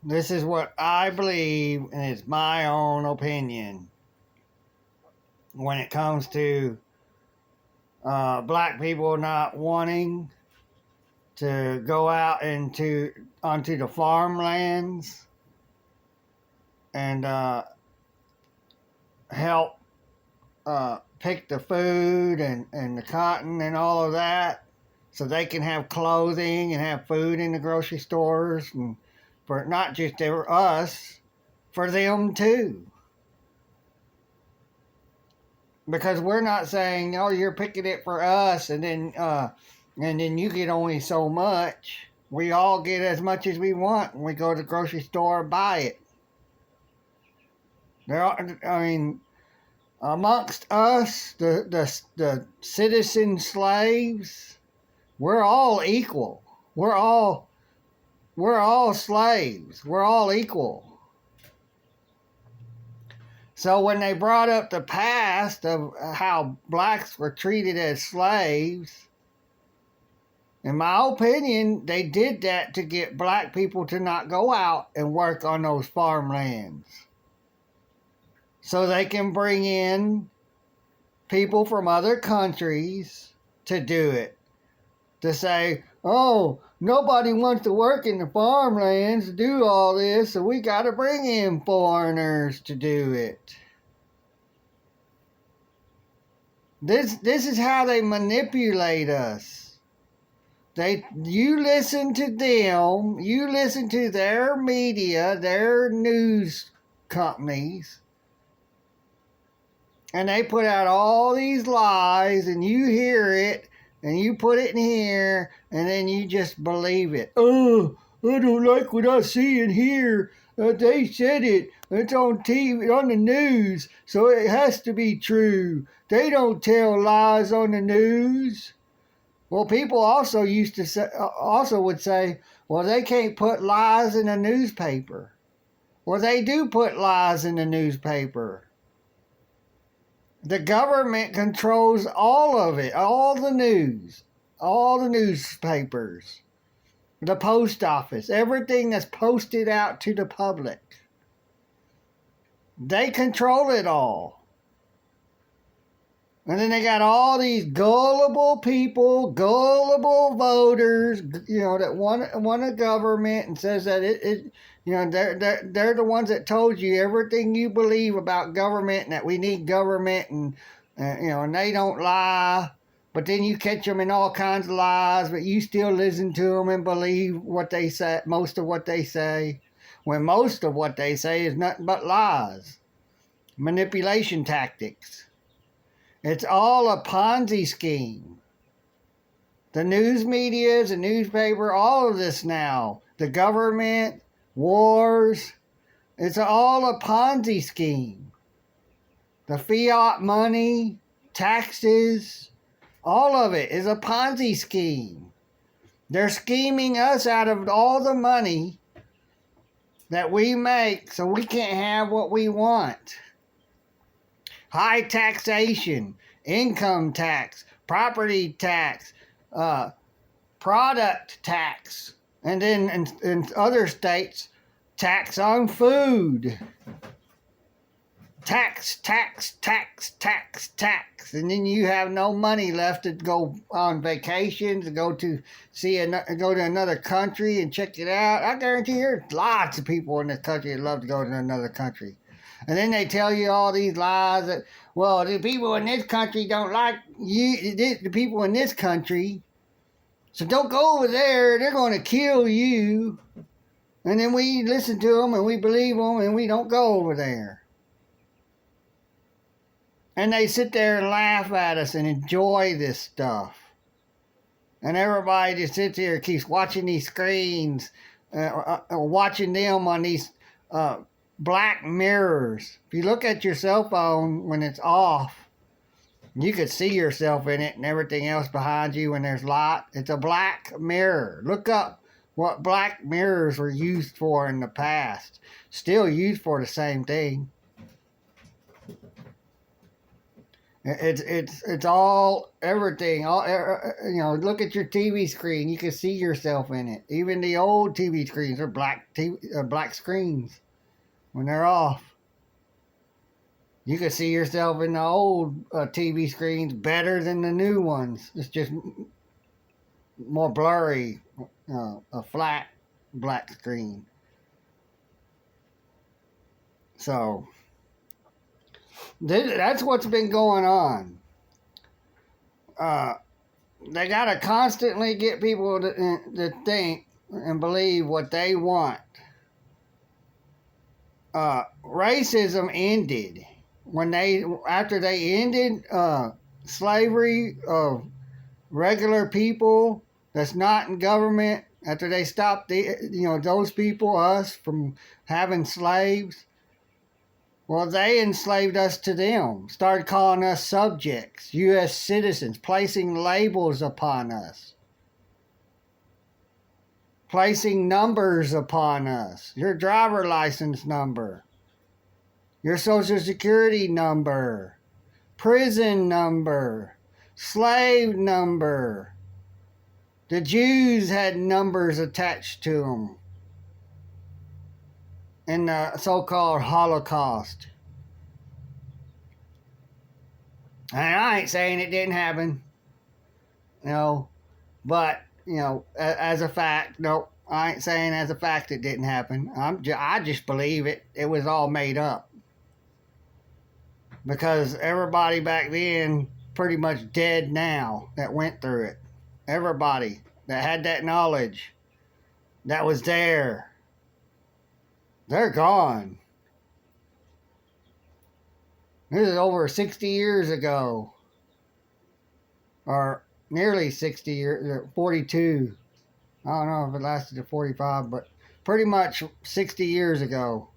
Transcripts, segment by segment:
This is what I believe, and it's my own opinion when it comes to black people not wanting to go out onto the farmlands and help pick the food and the cotton and all of that so they can have clothing and have food in the grocery stores, and for not just us, for them too. Because we're not saying, oh, you're picking it for us and then you get only so much. We all get as much as we want when we go to the grocery store and buy it. Amongst us, the citizen slaves, we're all equal. We're all slaves. We're all equal. So when they brought up the past of how blacks were treated as slaves, in my opinion, they did that to get black people to not go out and work on those farmlands, so they can bring in people from other countries to do it. To say, oh, nobody wants to work in the farmlands to do all this, so we got to bring in foreigners to do it. This is how they manipulate us. You listen to them, you listen to their media, their news companies, and they put out all these lies, and you hear it, and you put it in here, and then you just believe it. Oh, I don't like what I see and hear. They said it. It's on TV, on the news, so it has to be true. They don't tell lies on the news. Well, people also would say, well, they can't put lies in a newspaper. Well, they do put lies in the newspaper. The government controls all of it, all the news, all the newspapers, the post office, everything that's posted out to the public. They control it all. And then they got all these gullible people, gullible voters, that want a government and says that they're the ones that told you everything you believe about government and that we need government and they don't lie. But then you catch them in all kinds of lies, but you still listen to them and believe what they say, most of what they say, when most of what they say is nothing but lies, manipulation tactics. It's all a Ponzi scheme. The news media, the newspaper, all of this now, the government, wars, it's all a Ponzi scheme. The fiat money, taxes, all of it is a Ponzi scheme. They're scheming us out of all the money that we make so we can't have what we want. High taxation, income tax, property tax, product tax, and then in other states, tax on food. Tax, and then you have no money left to go on vacation, to go to another country and check it out. I guarantee there's lots of people in this country that love to go to another country. And then they tell you all these lies that, well, the people in this country don't like you, the people in this country, so don't go over there, they're going to kill you. And then we listen to them and we believe them and we don't go over there. And they sit there and laugh at us and enjoy this stuff. And everybody just sits here and keeps watching these screens, watching them on these black mirrors. If you look at your cell phone when it's off, you could see yourself in it and everything else behind you when there's light. It's a black mirror. Look up what black mirrors were used for in the past. Still used for the same thing. It's all everything. All look at your TV screen. You can see yourself in it. Even the old TV screens are black screens when they're off. You can see yourself in the old TV screens better than the new ones. It's just more blurry, a flat black screen. So that's what's been going on. They gotta constantly get people to think and believe what they want. Racism ended when after they ended slavery of regular people that's not in government. After they stopped those people, us, from having slaves. Well, they enslaved us to them, started calling us subjects, U.S. citizens, placing labels upon us, placing numbers upon us, your driver license number, your social security number, prison number, slave number. The Jews had numbers attached to them in the so-called Holocaust. And I ain't saying it didn't happen, but, as a fact, no, I ain't saying as a fact it didn't happen. I just believe it. It was all made up. Because everybody back then pretty much dead now that went through it. Everybody that had that knowledge that was there, they're gone. This is over 60 years ago. Or nearly 60 years, 42. I don't know if it lasted to 45, but pretty much 60 years ago.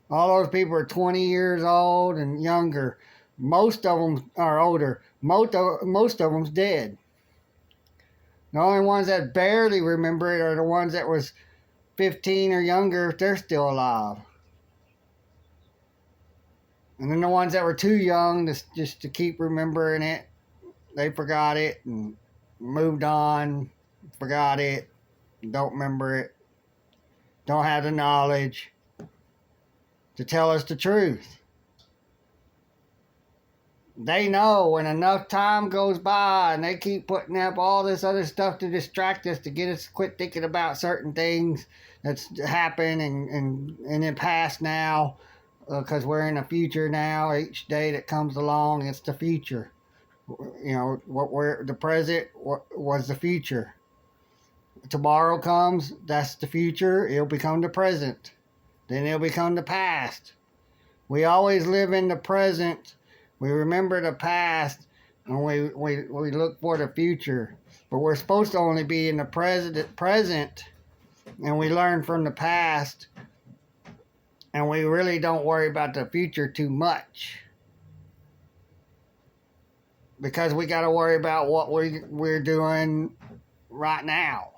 All those people are 20 years old and younger. Most of them are older. Most of them's dead. The only ones that barely remember it are the ones that was 15 or younger, if they're still alive. And then the ones that were too young just to keep remembering it, they forgot it and moved on, forgot it, don't remember it, don't have the knowledge to tell us the truth. They know when enough time goes by and they keep putting up all this other stuff to distract us, to get us to quit thinking about certain things that's happened and in the past now, because we're in the future now. Each day that comes along, it's the future. The present was the future. Tomorrow comes, that's the future. It'll become the present. Then it'll become the past. We always live in the present. We remember the past, and we look for the future. But we're supposed to only be in the present, and we learn from the past, and we really don't worry about the future too much. Because we got to worry about what we're doing right now.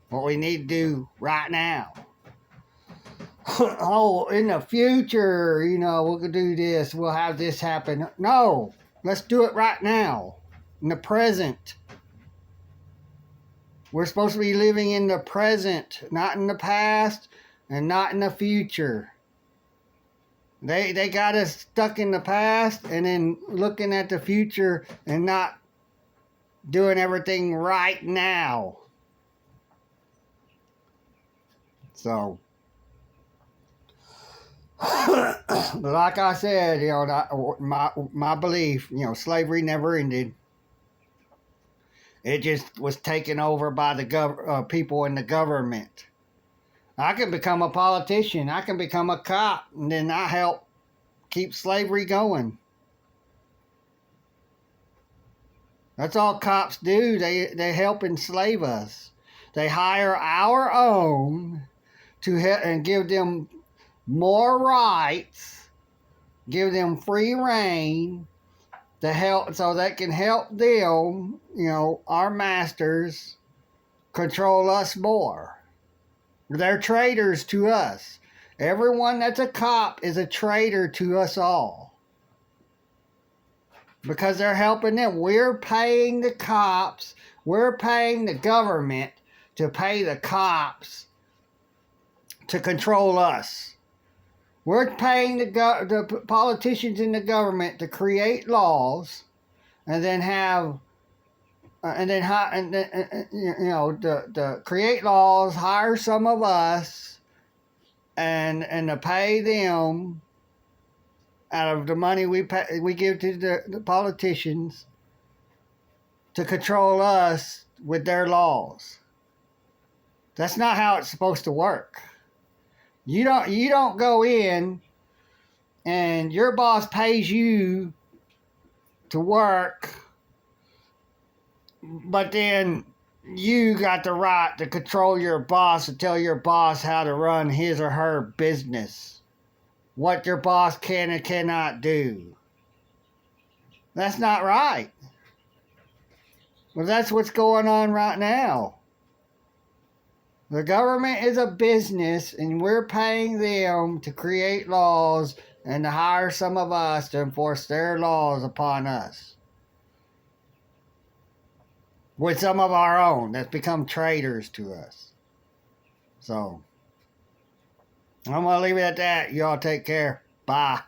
What we need to do right now. Oh, in the future, we'll do this. We'll have this happen. No, let's do it right now. In the present. We're supposed to be living in the present, not in the past and not in the future. They got us stuck in the past and then looking at the future and not doing everything right now. So, like I said, my belief, slavery never ended. It just was taken over by the people in the government. I can become a politician. I can become a cop, and then I help keep slavery going. That's all cops do. They help enslave us. They hire our own to help and give them more rights, give them free reign to help, so they can help them, our masters, control us more. They're traitors to us. Everyone that's a cop is a traitor to us all. because they're helping them. We're paying the cops. We're paying the government to pay the cops to control us. We're paying the politicians in the government to create laws, and then to create laws, hire some of us, and to pay them out of the money we give to the politicians to control us with their laws. That's not how it's supposed to work. You don't go in and your boss pays you to work, but then you got the right to control your boss and tell your boss how to run his or her business. What your boss can and cannot do. That's not right. Well, that's what's going on right now. The government is a business, and we're paying them to create laws and to hire some of us to enforce their laws upon us. With some of our own that's become traitors to us. So, I'm going to leave it at that. Y'all take care. Bye.